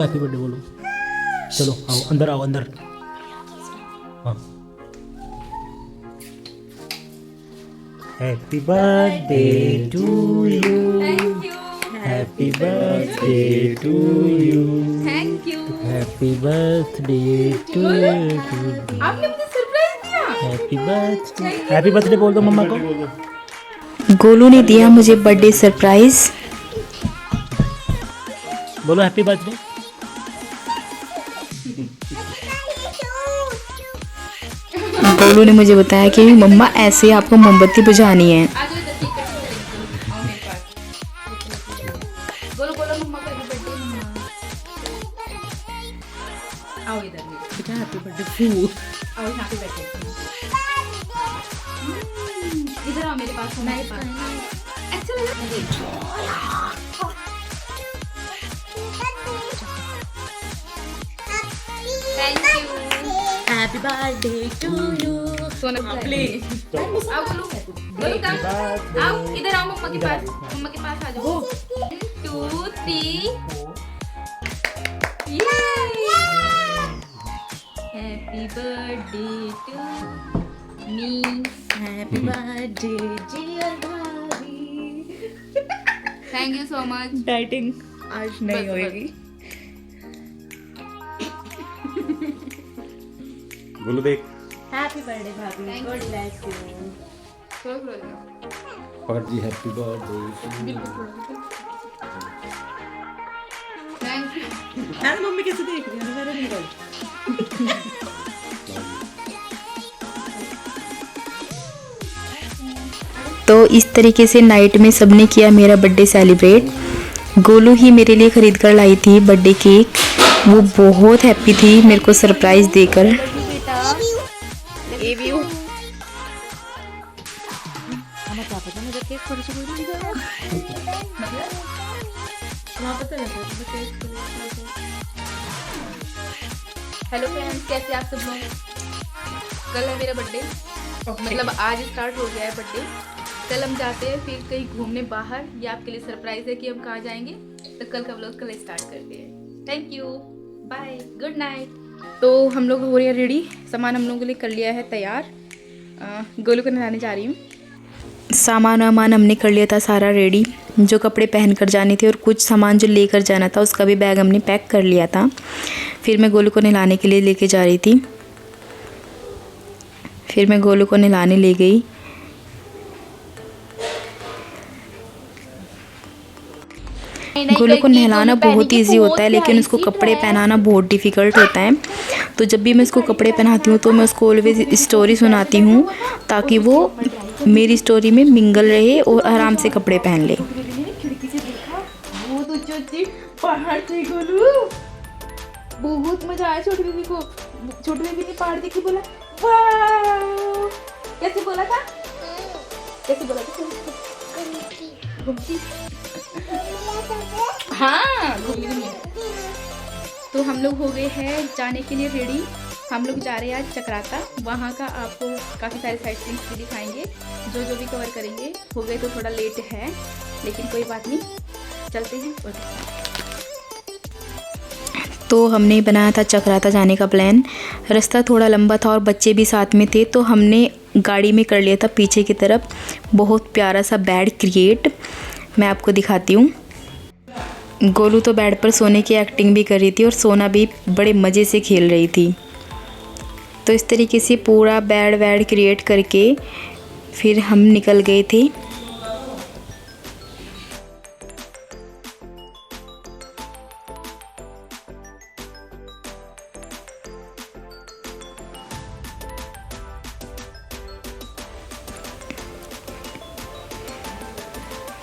Happy birthday बोलो। चलो आओ अंदर, आओ अंदर। हाँ, happy birthday to you, thank you happy birthday to you, thank you. Happy birthday to you, आपने मुझे सरप्राइज दिया। हैप्पी बर्थडे बोल दो मम्मा को। गोलू ने दिया मुझे बर्थडे सरप्राइज। बोलो हैप्पी बर्थडे। गोलू ने मुझे बताया कि मम्मा ऐसे आपको मोमबत्ती बुझानी है। आज इधर केक कटिंग करेंगे। आओ मेरे पास। बोलो बोलो मम्मा का हैप्पी बर्थडे मम्मा। आओ इधर बेटा हैप्पी बर्थडे फू। आओ यहाँ पे बैठो। इधर आओ मेरे पास, मेरे पास। अच्छा लगा। Thank you. Happy birthday to you. Sona please आओ बोलो बोलो कम आओ इधर आओ मम्मा के पास, मम्मा के पास आ जाओ। 2 3 happy birthday to me. Happy birthday dear भाभी। Thank you so much. Dieting आज नहीं होएगी। बोलो देख। हैप्पी बर्थडे भाभी। Thank God bless you. थोड़ा थोड़ा पकड़ जी, हैप्पी बर्थडे। बिल्कुल थोड़ा। Thank you. अरे मम्मी कैसे देख रही है मेरे नहीं। तो इस तरीके से नाइट में सबने किया मेरा बर्थडे सेलिब्रेट। गोलू ही मेरे लिए खरीद कर लाई थी बर्थडे केक। वो बहुत हैप्पी थी मेरे को सरप्राइज देकर। मुझे केक थोड़ी सी बोली वहाँ पता लगा हेलो फ्रेंड्स, कैसे आप सब लोग। कल है मेरा बर्थडे, मतलब आज स्टार्ट हो गया है बर्थडे। कल हम जाते हैं फिर कहीं घूमने बाहर। ये आपके लिए सरप्राइज है कि हम कहाँ जाएंगे। तो कल का व्लॉग कल स्टार्ट करते हैं। Thank you, bye, good night. तो हम लोग हो रहे हैं रेडी। सामान हम लोगों ने कर लिया है तैयार। गोलू को नहलाने जा रही हूँ। सामान वामान हमने कर लिया था सारा रेडी। जो कपड़े पहन कर जाने थे और कुछ सामान जो लेकर जाना था उसका भी बैग हमने पैक कर लिया था। फिर मैं गोलू को नहलाने के लिए लेके जा रही थी। फिर मैं गोलू को नहलाने ले गई। गोलू को नहलाना बहुत इजी होता है, लेकिन उसको कपड़े पहनाना बहुत डिफ़िकल्ट होता है। तो जब भी मैं उसको कपड़े पहनाती हूँ तो मैं उसको ऑलवेज स्टोरी सुनाती हूँ ताकि वो मेरी स्टोरी में मिंगल रहे और आराम से कपड़े पहन ले। खिड़की से देखा बहुत ऊंची ऊंची पहाड़ थे गोलू। बहुत मजा आया छोटी बेबी को। छोटी बेबी ने पहाड़ देखी, बोला वाह। कैसे बोला था, कैसे बोला था? घूमती हाँ घूमती नहीं। तो हम लोग हो गए हैं जाने के लिए रेडी। हम लोग जा रहे हैं आज चक्राता। वहाँ का आपको काफ़ी सारे साइट सीन्स भी दिखाएंगे, जो जो भी कवर करेंगे। हो गए तो थोड़ा लेट है, लेकिन कोई बात नहीं, चलते हैं। तो हमने बनाया था चक्राता जाने का प्लान। रास्ता थोड़ा लंबा था और बच्चे भी साथ में थे, तो हमने गाड़ी में कर लिया था पीछे की तरफ बहुत प्यारा सा बेड क्रिएट। मैं आपको दिखाती हूँ। गोलू तो बेड पर सोने की एक्टिंग भी कर रही थी और सोना भी बड़े मज़े से खेल रही थी। तो इस तरीके से पूरा बेड वेड क्रिएट करके फिर हम निकल गए थे।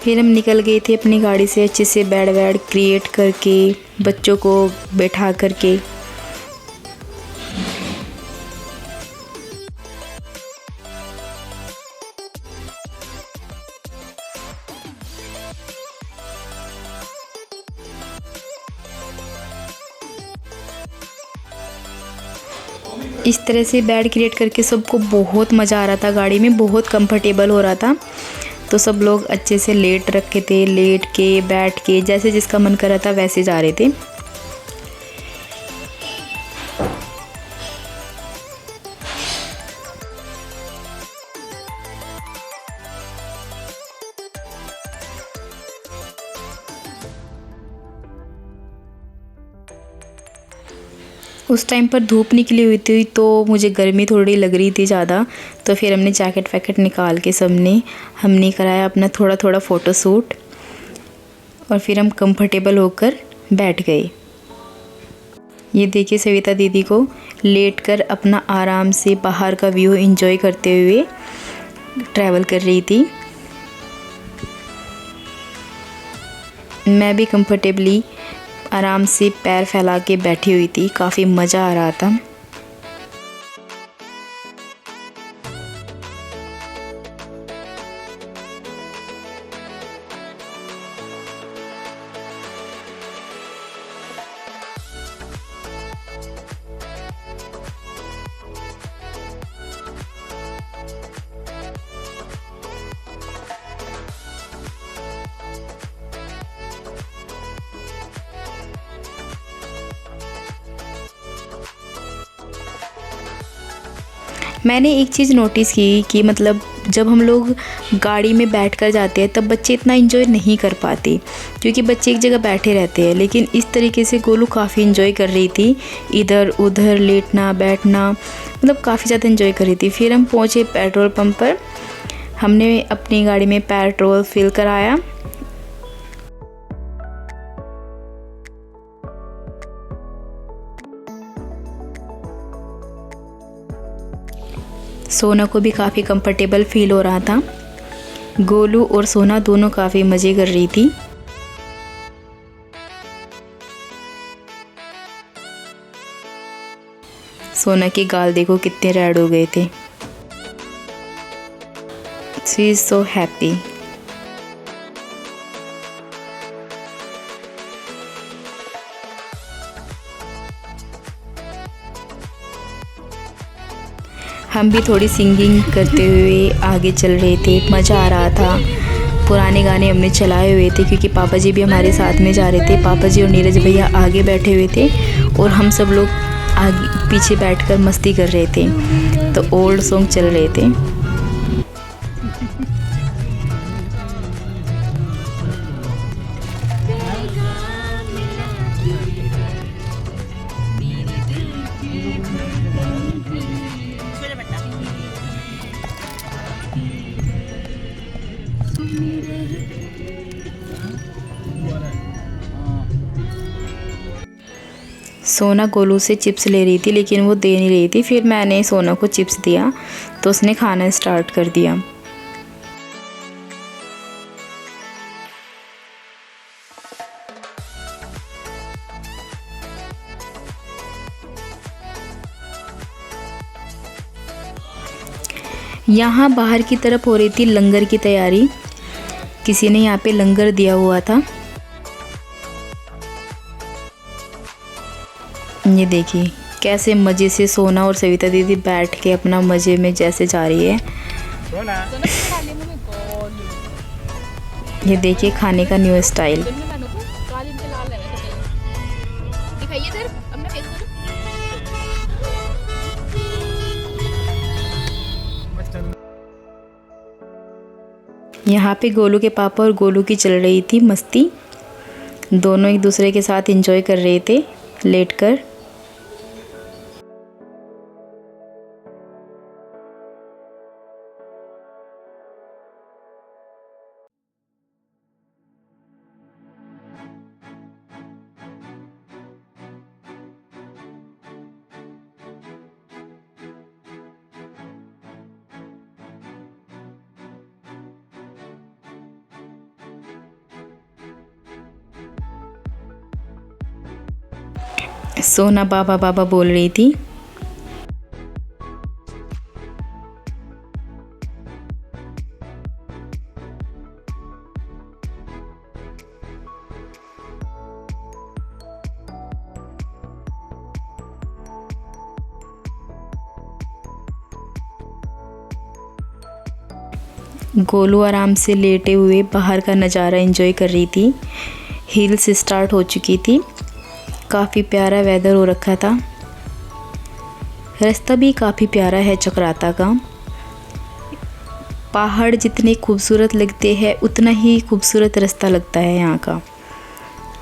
फिर हम निकल गए थे अपनी गाड़ी से अच्छे से बेड वेड क्रिएट करके, बच्चों को बैठा करके। इस तरह से बेड क्रिएट करके सबको बहुत मज़ा आ रहा था। गाड़ी में बहुत कंफर्टेबल हो रहा था। तो सब लोग अच्छे से लेट रखे थे, लेट के बैठ के जैसे जिसका मन कर रहा था वैसे जा रहे थे। उस टाइम पर धूप निकली हुई थी तो मुझे गर्मी थोड़ी लग रही थी ज़्यादा, तो फिर हमने जैकेट वैकेट निकाल के हमने कराया अपना थोड़ा थोड़ा फ़ोटो शूट और फिर हम कंफर्टेबल होकर बैठ गए। ये देखिए सविता दीदी को लेटकर अपना आराम से बाहर का व्यू एंजॉय करते हुए ट्रैवल कर रही थी। मैं भी कंफर्टेबली आराम से पैर फैला के बैठी हुई थी, काफ़ी मज़ा आ रहा था। मैंने एक चीज़ नोटिस की कि मतलब जब हम लोग गाड़ी में बैठकर जाते हैं तब बच्चे इतना एंजॉय नहीं कर पाते, क्योंकि बच्चे एक जगह बैठे रहते हैं। लेकिन इस तरीके से गोलू काफ़ी एंजॉय कर रही थी, इधर उधर लेटना बैठना, मतलब काफ़ी ज़्यादा एंजॉय कर रही थी। फिर हम पहुँचे पेट्रोल पंप पर, हमने अपनी गाड़ी में पेट्रोल फिल कराया। सोना को भी काफ़ी कंफर्टेबल फील हो रहा था। गोलू और सोना दोनों काफ़ी मज़े कर रही थी। सोना के गाल देखो कितने रेड हो गए थे। She is so happy. हम भी थोड़ी सिंगिंग करते हुए आगे चल रहे थे, मज़ा आ रहा था। पुराने गाने हमने चलाए हुए थे क्योंकि पापा जी भी हमारे साथ में जा रहे थे। पापा जी और नीरज भैया आगे बैठे हुए थे और हम सब लोग आगे पीछे बैठकर मस्ती कर रहे थे, तो ओल्ड सॉन्ग चल रहे थे। सोना गोलू से चिप्स ले रही थी लेकिन वो दे नहीं रही थी। फिर मैंने सोना को चिप्स दिया तो उसने खाना स्टार्ट कर दिया। यहाँ बाहर की तरफ हो रही थी लंगर की तैयारी। किसी ने यहाँ पे लंगर दिया हुआ था। ये देखिए कैसे मज़े से सोना और सविता दीदी बैठ के अपना मज़े में जैसे जा रही है। ये देखिए खाने का न्यू स्टाइल। यहाँ पे गोलू के पापा और गोलू की चल रही थी मस्ती। दोनों एक दूसरे के साथ एंजॉय कर रहे थे लेटकर। सोना बाबा बाबा बोल रही थी। गोलू आराम से लेटे हुए बाहर का नज़ारा एंजॉय कर रही थी। हिल्स स्टार्ट हो चुकी थी, काफ़ी प्यारा वेदर हो रखा था। रास्ता भी काफ़ी प्यारा है चक्राता का। पहाड़ जितने खूबसूरत लगते हैं उतना ही खूबसूरत रास्ता लगता है यहाँ का।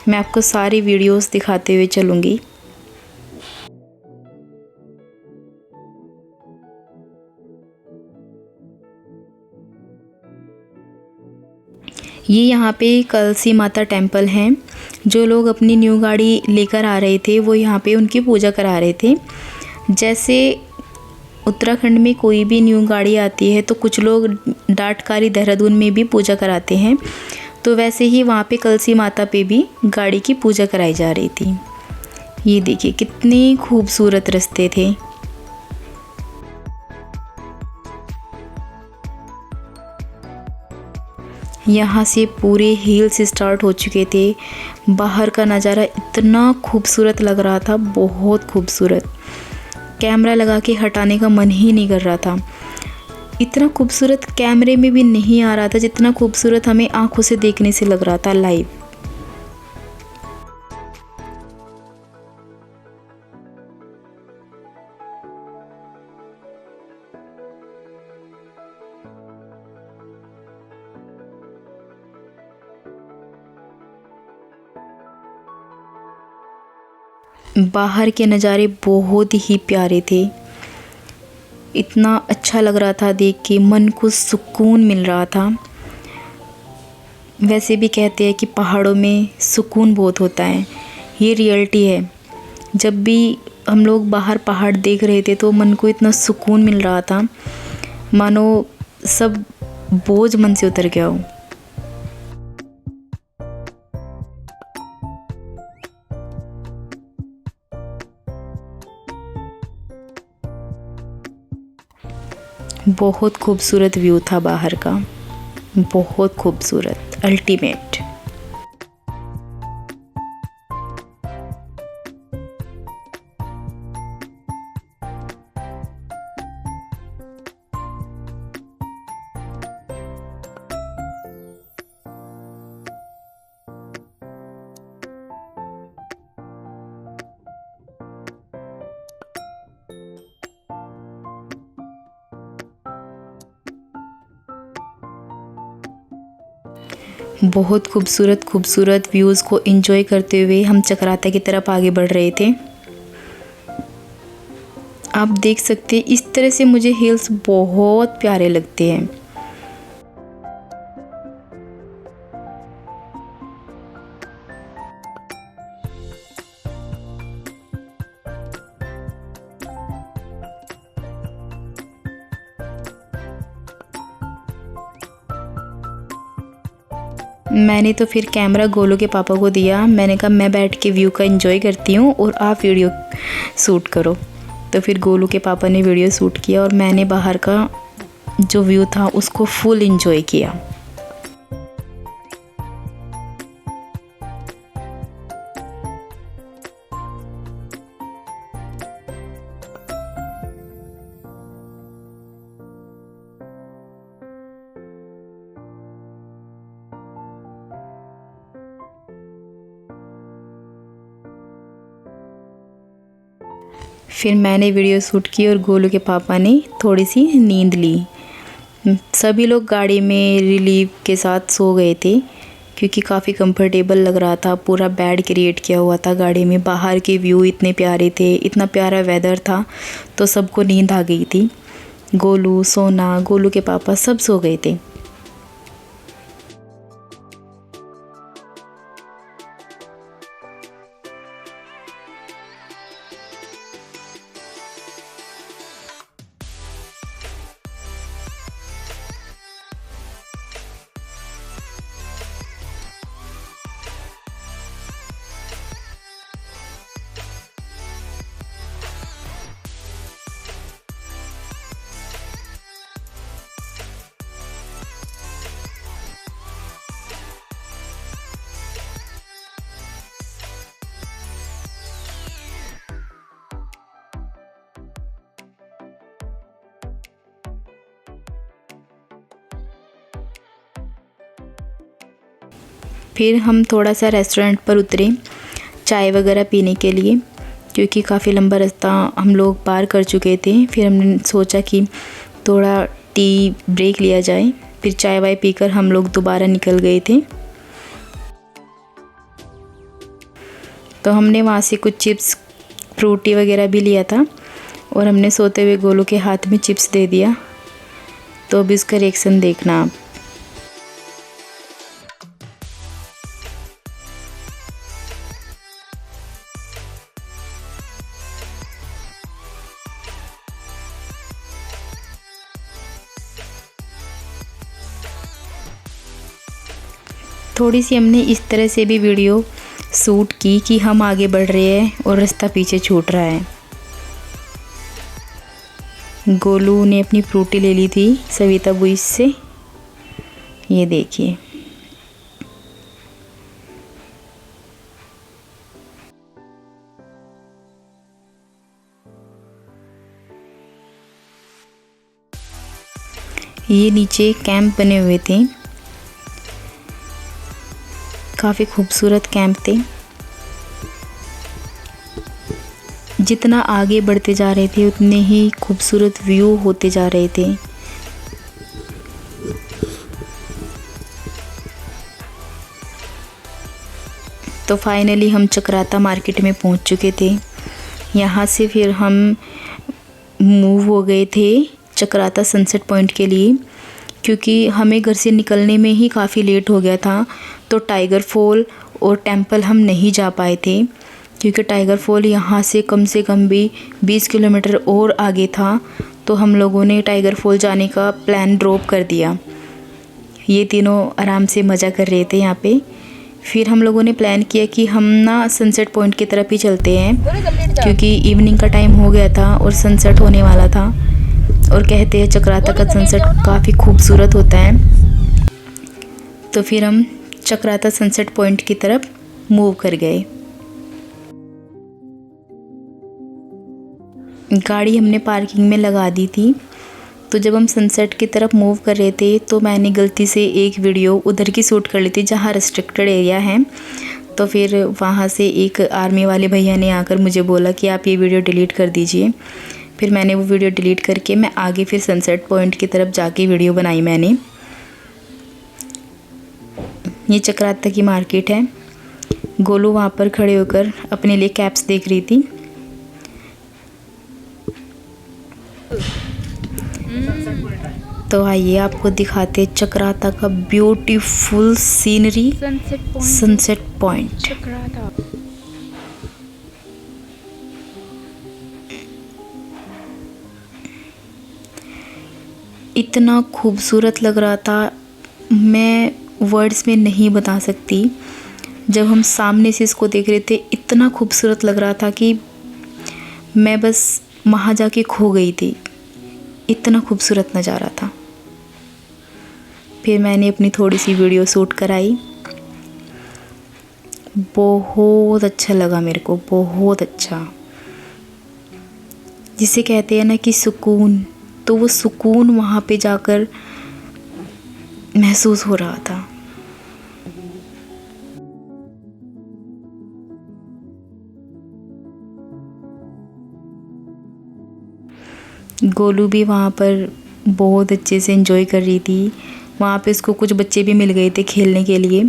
मैं आपको सारी वीडियोस दिखाते हुए चलूँगी। ये यहाँ पे कलसी माता टेम्पल है। जो लोग अपनी न्यू गाड़ी लेकर आ रहे थे वो यहाँ पे उनकी पूजा करा रहे थे। जैसे उत्तराखंड में कोई भी न्यू गाड़ी आती है तो कुछ लोग डाटकारी देहरादून में भी पूजा कराते हैं, तो वैसे ही वहाँ पे कलसी माता पे भी गाड़ी की पूजा कराई जा रही थी। ये देखिए कितने खूबसूरत रास्ते थे। यहाँ से पूरे हिल्स स्टार्ट हो चुके थे। बाहर का नज़ारा इतना खूबसूरत लग रहा था, बहुत खूबसूरत। कैमरा लगा के हटाने का मन ही नहीं कर रहा था। इतना खूबसूरत कैमरे में भी नहीं आ रहा था जितना खूबसूरत हमें आंखों से देखने से लग रहा था लाइव। बाहर के नज़ारे बहुत ही प्यारे थे। इतना अच्छा लग रहा था देख के, मन को सुकून मिल रहा था। वैसे भी कहते हैं कि पहाड़ों में सुकून बहुत होता है, ये रियलिटी है। जब भी हम लोग बाहर पहाड़ देख रहे थे तो मन को इतना सुकून मिल रहा था, मानो सब बोझ मन से उतर गया हो। बहुत खूबसूरत व्यू था बाहर का, बहुत खूबसूरत, अल्टीमेट। बहुत खूबसूरत खूबसूरत व्यूज़ को एंजॉय करते हुए हम चक्राता की तरफ आगे बढ़ रहे थे। आप देख सकते हैं इस तरह से मुझे हिल्स बहुत प्यारे लगते हैं। मैंने तो फिर कैमरा गोलू के पापा को दिया। मैंने कहा मैं बैठ के व्यू का एंजॉय करती हूँ और आप वीडियो शूट करो। तो फिर गोलू के पापा ने वीडियो शूट किया और मैंने बाहर का जो व्यू था उसको फुल एंजॉय किया। फिर मैंने वीडियो शूट की और गोलू के पापा ने थोड़ी सी नींद ली। सभी लोग गाड़ी में रिलीफ के साथ सो गए थे क्योंकि काफ़ी कंफर्टेबल लग रहा था। पूरा बेड क्रिएट किया हुआ था गाड़ी में। बाहर के व्यू इतने प्यारे थे, इतना प्यारा वेदर था, तो सबको नींद आ गई थी। गोलू, सोना, गोलू के पापा सब सो गए थे। फिर हम थोड़ा सा रेस्टोरेंट पर उतरे चाय वगैरह पीने के लिए, क्योंकि काफ़ी लंबा रास्ता हम लोग पार कर चुके थे। फिर हमने सोचा कि थोड़ा टी ब्रेक लिया जाए। फिर चाय वाय पीकर हम लोग दोबारा निकल गए थे। तो हमने वहाँ से कुछ चिप्स, फ्रूटी वगैरह भी लिया था और हमने सोते हुए गोलू के हाथ में चिप्स दे दिया। तो अभी उसका रिएक्शन देखना आप। थोड़ी सी हमने इस तरह से भी वीडियो शूट की कि हम आगे बढ़ रहे हैं और रास्ता पीछे छूट रहा है। गोलू ने अपनी फ्रूटी ले ली थी सविता बुइस से, ये देखिए। ये नीचे कैंप बने हुए थे, काफ़ी खूबसूरत कैंप थे। जितना आगे बढ़ते जा रहे थे उतने ही खूबसूरत व्यू होते जा रहे थे। तो फाइनली हम चक्राता मार्केट में पहुंच चुके थे। यहाँ से फिर हम मूव हो गए थे चक्राता सनसेट पॉइंट के लिए, क्योंकि हमें घर से निकलने में ही काफ़ी लेट हो गया था। तो टाइगर फॉल और टेंपल हम नहीं जा पाए थे, क्योंकि टाइगर फॉल यहाँ से कम भी 20 किलोमीटर और आगे था। तो हम लोगों ने टाइगर फॉल जाने का प्लान ड्रॉप कर दिया। ये तीनों आराम से मज़ा कर रहे थे यहाँ पे। फिर हम लोगों ने प्लान किया कि हम ना सनसेट पॉइंट की तरफ ही चलते हैं, क्योंकि इवनिंग का टाइम हो गया था और सनसेट होने वाला था। और कहते हैं चक्राता का सनसेट काफ़ी खूबसूरत होता है। तो फिर हम चक्राता सनसेट पॉइंट की तरफ मूव कर गए। गाड़ी हमने पार्किंग में लगा दी थी। तो जब हम सनसेट की तरफ मूव कर रहे थे तो मैंने गलती से एक वीडियो उधर की शूट कर ली थी जहाँ रेस्ट्रिक्टेड एरिया है। तो फिर वहाँ से एक आर्मी वाले भैया ने आकर मुझे बोला कि आप ये वीडियो डिलीट कर दीजिए। फिर मैंने वो वीडियो डिलीट करके मैं आगे फिर सनसेट पॉइंट की तरफ जाके वीडियो बनाई मैंने। ये चक्राता की मार्केट है। गोलू वहाँ पर खड़े होकर अपने लिए कैप्स देख रही थी। तो आइए आपको दिखाते चक्राता का ब्यूटीफुल सीनरी सनसेट पॉइंट। इतना खूबसूरत लग रहा था, मैं वर्ड्स में नहीं बता सकती। जब हम सामने से इसको देख रहे थे इतना खूबसूरत लग रहा था कि मैं बस वहाँ जाके खो गई थी। इतना खूबसूरत नज़ारा था। फिर मैंने अपनी थोड़ी सी वीडियो शूट कराई। बहुत अच्छा लगा मेरे को, बहुत अच्छा। जिसे कहते हैं ना कि सुकून, तो वो सुकून वहाँ पे जाकर महसूस हो रहा था। गोलू भी वहाँ पर बहुत अच्छे से एंजॉय कर रही थी। वहाँ पे उसको कुछ बच्चे भी मिल गए थे खेलने के लिए,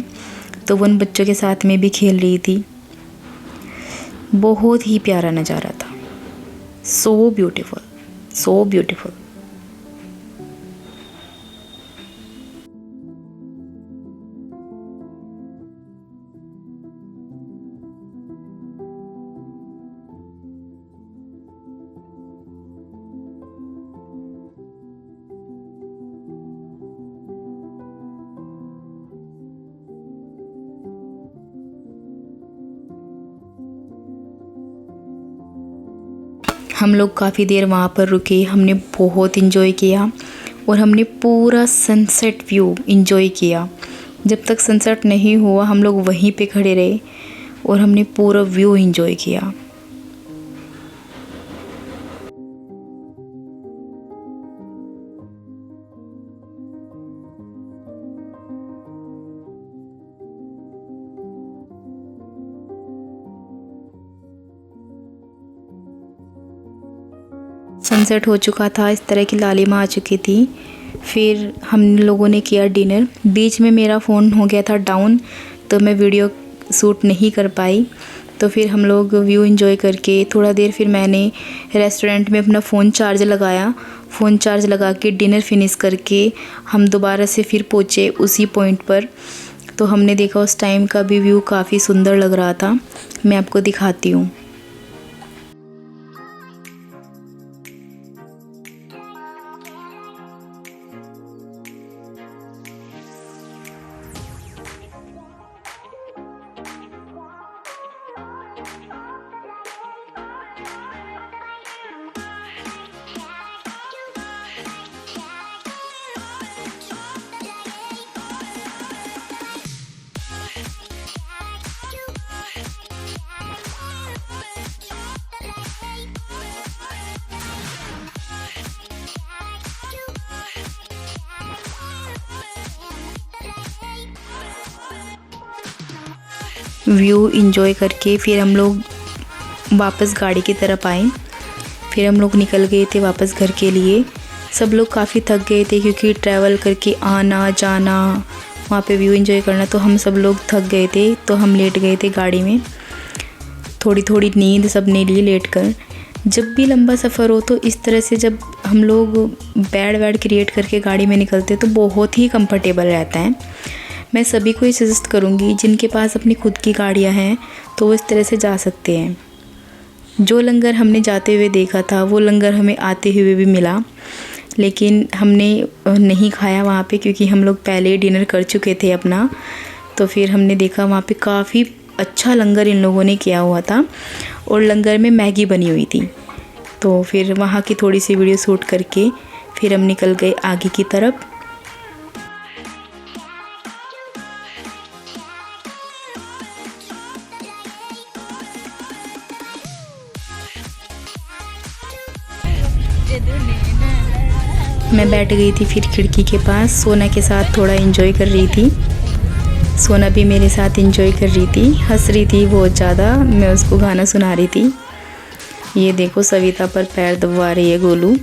तो वो उन बच्चों के साथ में भी खेल रही थी। बहुत ही प्यारा नज़ारा था। So beautiful, so beautiful. हम लोग काफ़ी देर वहाँ पर रुके, हमने बहुत इन्जॉय किया और हमने पूरा सनसेट व्यू इन्जॉय किया। जब तक सनसेट नहीं हुआ हम लोग वहीं पे खड़े रहे और हमने पूरा व्यू इन्जॉय किया। सनसेट हो चुका था, इस तरह की लालिमा आ चुकी थी। फिर हम लोगों ने किया डिनर। बीच में मेरा फ़ोन हो गया था डाउन, तो मैं वीडियो शूट नहीं कर पाई। तो फिर हम लोग व्यू एंजॉय करके थोड़ा देर फिर मैंने रेस्टोरेंट में अपना फ़ोन चार्ज लगाया। फ़ोन चार्ज लगा के डिनर फिनिश करके हम दोबारा से फिर पहुँचे उसी पॉइंट पर। तो हमने देखा उस टाइम का भी व्यू काफ़ी सुंदर लग रहा था। मैं आपको दिखाती हूँ। व्यू एंजॉय करके फिर हम लोग वापस गाड़ी की तरफ आए। फिर हम लोग निकल गए थे वापस घर के लिए। सब लोग काफ़ी थक गए थे क्योंकि ट्रैवल करके आना जाना, वहाँ पे व्यू एंजॉय करना, तो हम सब लोग थक गए थे। तो हम लेट गए थे गाड़ी में, थोड़ी थोड़ी नींद सब ने ली लेट कर। जब भी लंबा सफ़र हो तो इस तरह से जब हम लोग बेड वेड क्रिएट करके गाड़ी में निकलते तो बहुत ही कंफर्टेबल रहता है। मैं सभी को ये सजेस्ट करूँगी जिनके पास अपनी खुद की गाड़ियाँ हैं तो वो इस तरह से जा सकते हैं। जो लंगर हमने जाते हुए देखा था वो लंगर हमें आते हुए भी मिला, लेकिन हमने नहीं खाया वहाँ पे क्योंकि हम लोग पहले ही डिनर कर चुके थे अपना। तो फिर हमने देखा वहाँ पे काफ़ी अच्छा लंगर इन लोगों ने किया हुआ था और लंगर में मैगी बनी हुई थी। तो फिर वहाँ की थोड़ी सी वीडियो शूट करके फिर हम निकल गए आगे की तरफ। मैं बैठ गई थी फिर खिड़की के पास, सोना के साथ थोड़ा एंजॉय कर रही थी। सोना भी मेरे साथ एंजॉय कर रही थी, हंस रही थी बहुत ज़्यादा। मैं उसको गाना सुना रही थी। ये देखो सविता पर पैर दबवा रही है गोलू।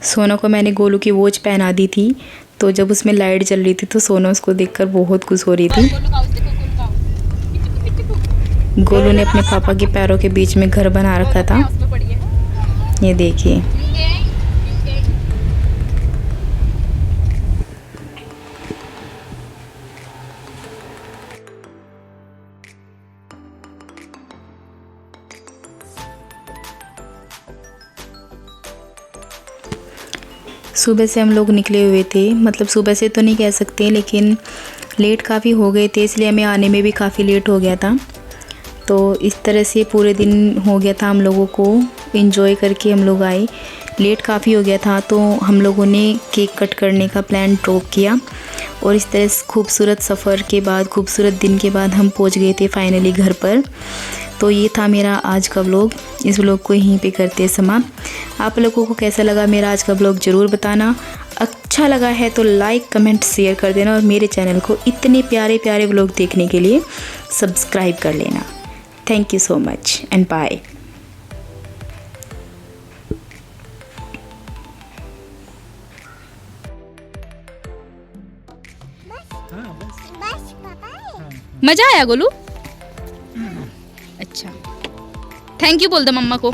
सोना को मैंने गोलू की वॉच पहना दी थी, तो जब उसमें लाइट जल रही थी तो सोना उसको देखकर बहुत खुश हो रही थी। गोलू ने अपने पापा के पैरों के बीच में घर बना रखा था, ये देखिए। सुबह से हम लोग निकले हुए थे, मतलब सुबह से तो नहीं कह सकते लेकिन लेट काफ़ी हो गए थे, इसलिए हमें आने में भी काफ़ी लेट हो गया था। तो इस तरह से पूरे दिन हो गया था हम लोगों को, एंजॉय करके हम लोग आए। लेट काफ़ी हो गया था तो हम लोगों ने केक कट करने का प्लान ड्रॉप किया और इस तरह खूबसूरत सफ़र के बाद, खूबसूरत दिन के बाद हम पहुंच गए थे फाइनली घर पर। तो ये था मेरा आज का व्लॉग। इस व्लॉग को यहीं पे करते हैं समाप्त। आप लोगों को कैसा लगा मेरा आज का व्लॉग ज़रूर बताना। अच्छा लगा है तो लाइक कमेंट शेयर कर देना और मेरे चैनल को इतने प्यारे प्यारे व्लॉग देखने के लिए सब्सक्राइब कर लेना। Thank you so much and bye. मज़ा आया गोलू? अच्छा, थैंक यू बोल दो मम्मा को।